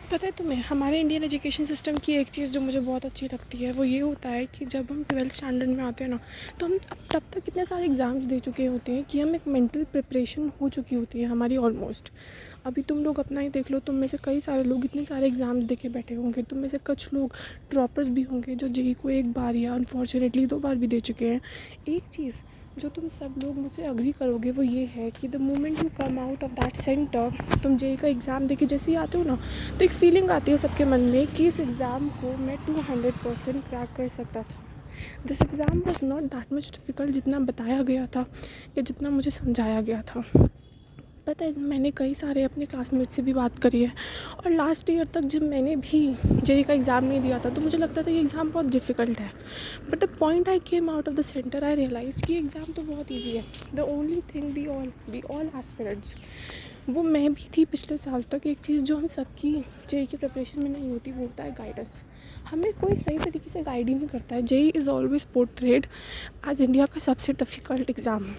पता है तुम्हें, हमारे इंडियन एजुकेशन सिस्टम की एक चीज़ जो मुझे बहुत अच्छी लगती है वो ये होता है कि जब हम 12th स्टैंडर्ड में आते हैं ना, तो हम अब तब तक इतने सारे एग्ज़ाम्स दे चुके होते हैं कि हम एक मेंटल प्रिपरेशन हो चुकी होती है हमारी ऑलमोस्ट। अभी तुम लोग अपना ही देख लो, तुम में से कई सारे लोग इतने सारे एग्ज़ाम्स दे के बैठे होंगे, तुम में से कुछ लोग ड्रॉपर्स भी होंगे जो जेईई को एक बार या अनफॉर्चुनेटली 2 बार भी दे चुके हैं। एक चीज़ जो तुम सब लोग मुझसे एग्री करोगे वो ये है कि the moment you come out of that centre, तुम जेईई का एग्ज़ाम दे के जैसे ही आते हो ना, तो एक फीलिंग आती है सबके मन में कि इस एग्ज़ाम को मैं 200% क्रैक कर सकता था। This exam was not that much difficult जितना बताया गया था या जितना मुझे समझाया गया था। पता है, मैंने कई सारे अपने क्लासमेट से भी बात करी है, और लास्ट ईयर तक जब मैंने भी जेईई का एग्ज़ाम नहीं दिया था तो मुझे लगता था ये एग्ज़ाम बहुत डिफ़िकल्ट है। But the point I came out of the centre I realise कि एग्ज़ाम तो बहुत ईजी है। The only thing we all aspirants, वो मैं भी थी पिछले साल तक, एक चीज़ जो हम सबकी जेईई की प्रिपरेशन में नहीं होती वो होता है गाइडेंस। हमें कोई सही तरीके से गाइड ही नहीं करता है। JEE is always portrayed as India का सबसे डिफ़िकल्ट एग्ज़ाम।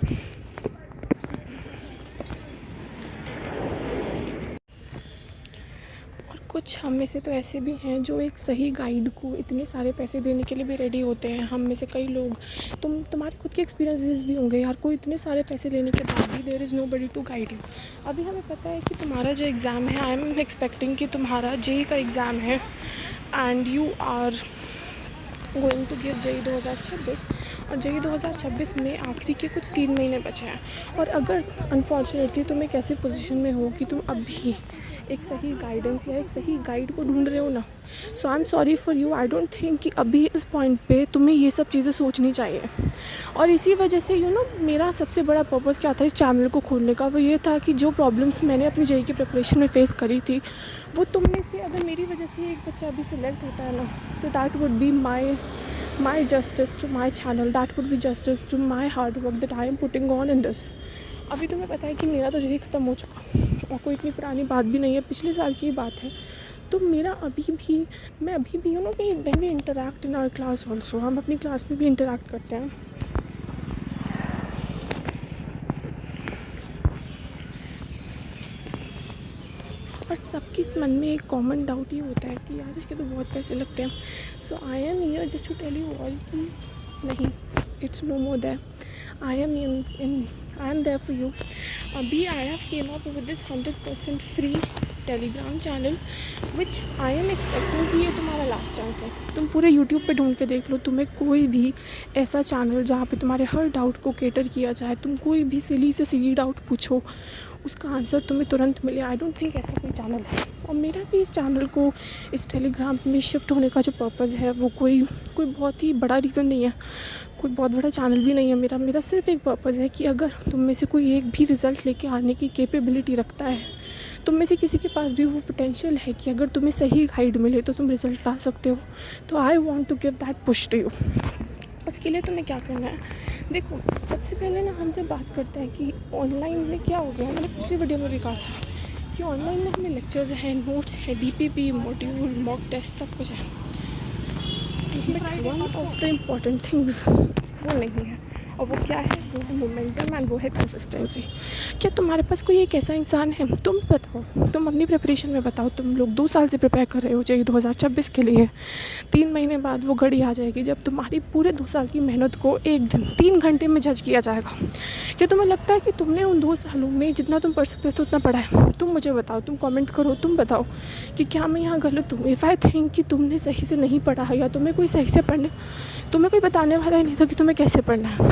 कुछ हम में से तो ऐसे भी हैं जो एक सही गाइड को इतने सारे पैसे देने के लिए भी रेडी होते हैं। हम में से कई लोग, तुम्हारे खुद के एक्सपीरियंसेस भी होंगे यार, कोई इतने सारे पैसे लेने के बाद भी there is nobody to guide you. अभी हमें पता है कि तुम्हारा जो एग्ज़ाम है, आई एम एक्सपेक्टिंग कि तुम्हारा जेईई का एग्ज़ाम है and you are going to give JEE 2026, और जेईई 2026 में आखिरी के कुछ 3 महीने बचे हैं। और अगर अनफॉर्चुनेटली तुम एक ऐसी पोजीशन में हो कि तुम अभी एक सही गाइडेंस या एक सही गाइड को ढूंढ रहे हो ना, so I am sorry for you. I don't think कि अभी इस पॉइंट पे तुम्हें ये सब चीज़ें सोचनी चाहिए। और इसी वजह से मेरा सबसे बड़ा पर्पज़ क्या था इस चैनल को खोलने का, वो ये था कि जो प्रॉब्लम्स मैंने अपनी जेईई की प्रिपरेशन में फ़ेस करी थी, वो तुम में से अगर मेरी वजह से एक बच्चा अभी सिलेक्ट होता है ना, तो that would be my justice to my channel, that would be justice to my hard work that I am putting on in this. अभी तुम्हें पता है कि मेरा तो जेईई ख़त्म हो चुका, और कोई इतनी पुरानी बात भी नहीं है, पिछले साल की बात है। तो मेरा मैं अभी भी when we interact in our class also, हम अपनी क्लास में भी इंटरैक्ट करते हैं। और सबके मन में एक कॉमन डाउट ये होता है कि यार इसके तो बहुत पैसे लगते हैं। So I am here just to tell you all कि नहीं, it's no more that I am there for you. अभी I have came up with this 100% free Telegram channel which I am expecting कि ये तुम्हारा last chance है। तुम पूरे YouTube पे ढूंढ के देख लो, तुम्हें कोई भी ऐसा चैनल जहाँ पे तुम्हारे हर डाउट को कैटर किया जाए, तुम कोई भी सिली से सिली डाउट पूछो, उसका आंसर तुम्हें तुरंत मिले। आई डोंट थिंक ऐसा कोई चैनल है। और मेरा भी इस चैनल को इस टेलीग्राम में शिफ्ट होने का जो पर्पज़ है वो कोई बहुत ही बड़ा रीज़न नहीं है, कोई बहुत बड़ा चैनल भी नहीं है मेरा सिर्फ एक पर्पज़ है कि अगर तुम में से कोई एक भी रिज़ल्ट लेके आने की कैपेबिलिटी रखता है, तुम में से किसी के पास भी वो पोटेंशियल है कि अगर तुम्हें सही गाइड मिले तो तुम रिज़ल्ट ला सकते हो, तो I want to give that push to you. उसके लिए तुम्हें क्या करना है, देखो सबसे पहले ना हम जब बात करते हैं कि ऑनलाइन में क्या हो गया, मैंने पिछली वीडियो में भी कहा था कि ऑनलाइन में हमें लेक्चर्स हैं, नोट्स है, डीपीपी, मॉड्यूल, मॉक टेस्ट, सब कुछ है। But one of the important things वो नहीं है, और वो क्या है, वो है मोमेंटम एंड वो है कंसिस्टेंसी। क्या तुम्हारे पास कोई एक ऐसा इंसान है, तुम बताओ, तुम अपनी प्रिपरेशन में बताओ, तुम लोग 2 साल से प्रिपेयर कर रहे हो जेईई 2026 के लिए, 3 महीने बाद वो घड़ी आ जाएगी जब तुम्हारी पूरे 2 साल की मेहनत को एक दिन 3 घंटे में जज किया जाएगा। क्या तुम्हें लगता है कि तुमने उन 2 सालों में जितना तुम पढ़ सकते हो उतना पढ़ा है? तुम मुझे बताओ, तुम कमेंट करो, तुम बताओ कि क्या मैं यहाँ गलत हूँ। इफ़ आई थिंक कि तुमने सही से नहीं पढ़ा है या तुम्हें कोई सही से तुम्हें कोई बताने वाला ही नहीं था कि तुम्हें कैसे पढ़ना है,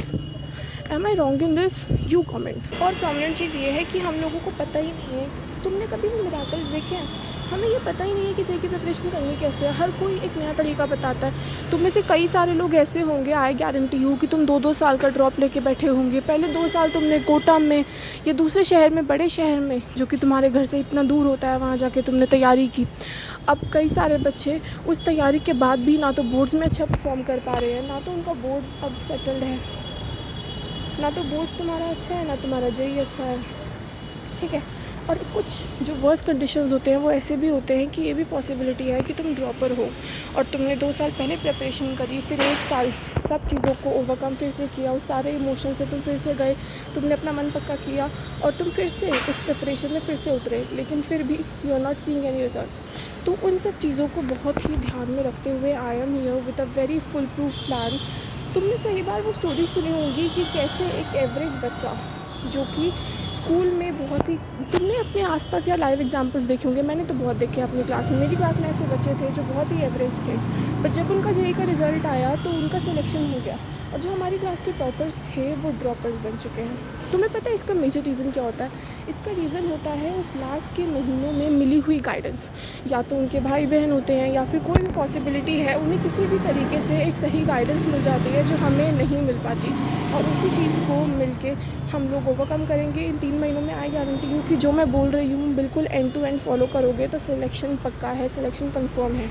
am I wrong in this, you comment. और प्रॉब्लम चीज़ ये है कि हम लोगों को पता ही नहीं है, तुमने कभी भी मिराकल्स देखे हैं? हमें ये पता ही नहीं है कि जेईई की प्रिपरेशन करनी कैसे है। हर कोई एक नया तरीका बताता है। तुम में से कई सारे लोग ऐसे होंगे, आई गारंटी यू, कि तुम 2-2 साल का ड्रॉप लेके बैठे होंगे। पहले 2 साल तुमने कोटा में या दूसरे शहर में, बड़े शहर में जो कि तुम्हारे घर से इतना दूर होता है, वहाँ जाके तुमने तैयारी की। अब कई सारे बच्चे उस तैयारी के बाद भी ना तो बोर्ड्स में अच्छा परफॉर्म कर पा रहे हैं, ना तो उनका बोर्ड्स अब सेटल्ड है, ना तो बोर्ड्स तुम्हारा अच्छा है, ना तुम्हारा जेईई अच्छा है, ठीक है। और कुछ जो वर्स्ट कंडीशंस होते हैं वो ऐसे भी होते हैं कि ये भी पॉसिबिलिटी है कि तुम ड्रॉपर हो और तुमने 2 साल पहले प्रिपरेशन करी, फिर 1 साल सब चीज़ों को ओवरकम फिर से किया, उस सारे इमोशन से तुम फिर से गए, तुमने अपना मन पक्का किया और तुम फिर से उस प्रिपरेशन में फिर से उतरे, लेकिन फिर भी you are not seeing any results. तो उन सब चीज़ों को बहुत ही ध्यान में रखते हुए आई am here with a very full proof plan. तुमने कई बार वो स्टोरी सुनी होगी कि कैसे एक एवरेज बच्चा जो कि स्कूल में बहुत ही, तुमने अपने आसपास या लाइव एग्जांपल्स देखे होंगे, मैंने तो बहुत देखे अपनी क्लास में। मेरी क्लास में ऐसे बच्चे थे जो बहुत ही एवरेज थे, बट जब उनका जेईई का रिज़ल्ट आया तो उनका सिलेक्शन हो गया और जो हमारी क्लास के टॉपर्स थे वो ड्रॉपर्स बन चुके हैं। तुम्हें पता है इसका मेजर रीज़न क्या होता है? इसका रीज़न होता है उस लास्ट के महीनों में मिली हुई गाइडेंस। या तो उनके भाई बहन होते हैं या फिर कोई भी पॉसिबिलिटी है, उन्हें किसी भी तरीके से एक सही गाइडेंस मिल जाती है जो हमें नहीं मिल पाती, और उसी चीज़ को मिलके हम लोग ओवरकम करेंगे इन 3 महीनों में। आई गारंटी हूँ कि जो मैं बोल रही हूँ बिल्कुल एंड टू एंड फॉलो करोगे तो सिलेक्शन पक्का है, सिलेक्शन कंफर्म है।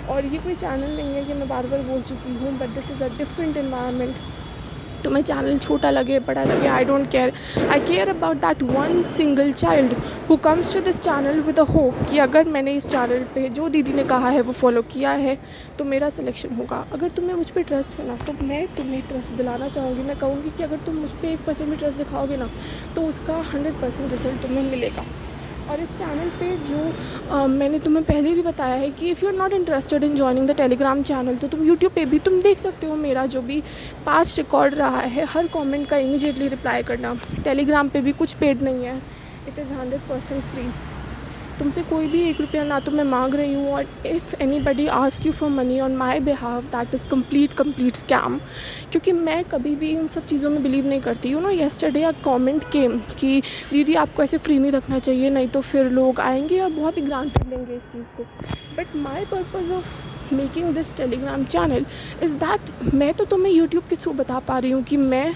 और ये कोई चैनल नहीं है कि मैं बार बार बोल चुकी हूँ, but this is a different environment. तुम्हें चैनल छोटा लगे बड़ा लगे, I don't care. I care about that one single child who comes to this channel with a hope कि अगर मैंने इस चैनल पे जो दीदी ने कहा है वो फॉलो किया है तो मेरा सिलेक्शन होगा। अगर तुम्हें मुझ पर ट्रस्ट है ना, तो मैं तुम्हें ट्रस्ट दिलाना चाहूँगी। मैं कहूँगी कि अगर तुम मुझ पर 1% भी ट्रस्ट दिखाओगे ना तो उसका 100% रिजल्ट तुम्हें मिलेगा। और इस चैनल पे जो मैंने तुम्हें पहले भी बताया है कि if you are not interested in joining the Telegram channel, तो तुम यूट्यूब पे भी तुम देख सकते हो मेरा जो भी पास्ट रिकॉर्ड रहा है, हर कमेंट का इमीडिएटली रिप्लाई करना। टेलीग्राम पे भी कुछ पेड नहीं है, इट इज़ 100% फ्री। तुमसे कोई भी 1 रुपया ना तो मैं मांग रही हूँ, और if anybody ask you for money on my behalf that is complete scam. क्योंकि मैं कभी भी इन सब चीज़ों में बिलीव नहीं करती हूँ ना। येस्टरडे अ कमेंट केम कि दीदी आपको ऐसे फ्री नहीं रखना चाहिए, नहीं तो फिर लोग आएंगे और बहुत ही ग्रांटेड लेंगे इस चीज़ को। But my purpose of making this Telegram channel is that मैं तो तुम्हें यूट्यूब के थ्रू बता पा रही हूँ कि मैं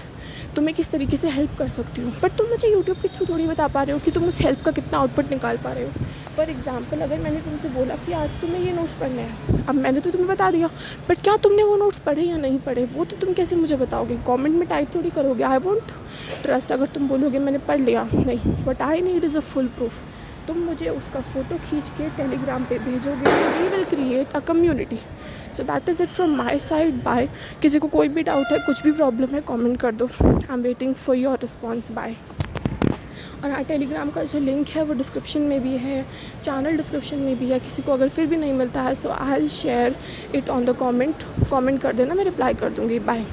तुम्हें किस तरीके से हेल्प कर सकती हूँ, बट तुम मुझे यूट्यूब के थ्रू थोड़ी बता पा रहे हो कि तुम उस हेल्प का कितना आउटपुट निकाल पा रहे हो। फॉर एग्जाम्पल, अगर मैंने तुमसे बोला कि आज तुम्हें ये नोट्स पढ़ने हैं, अब मैंने तो तुम्हें बता दिया, बट क्या तुमने वो नोट्स पढ़े या नहीं पढ़े वो तो तुम कैसे मुझे बताओगे? कमेंट में टाइप थोड़ी करोगे आई वोंट ट्रस्ट अगर तुम बोलोगे मैंने पढ़ लिया, नहीं। But I need is a full proof. तुम मुझे उसका फ़ोटो खींच के टेलीग्राम पे भेजोगे, we will create a community. So that is it from my side. Bye. किसी को कोई भी डाउट है, कुछ भी प्रॉब्लम है, कमेंट कर दो। I am waiting for your response. Bye. और हाँ, टेलीग्राम का जो लिंक है वो डिस्क्रिप्शन में भी है, चैनल डिस्क्रिप्शन में भी है। किसी को अगर फिर भी नहीं मिलता है so I will share it on the comment कर देना, मैं रिप्लाई कर दूँगी। बाय।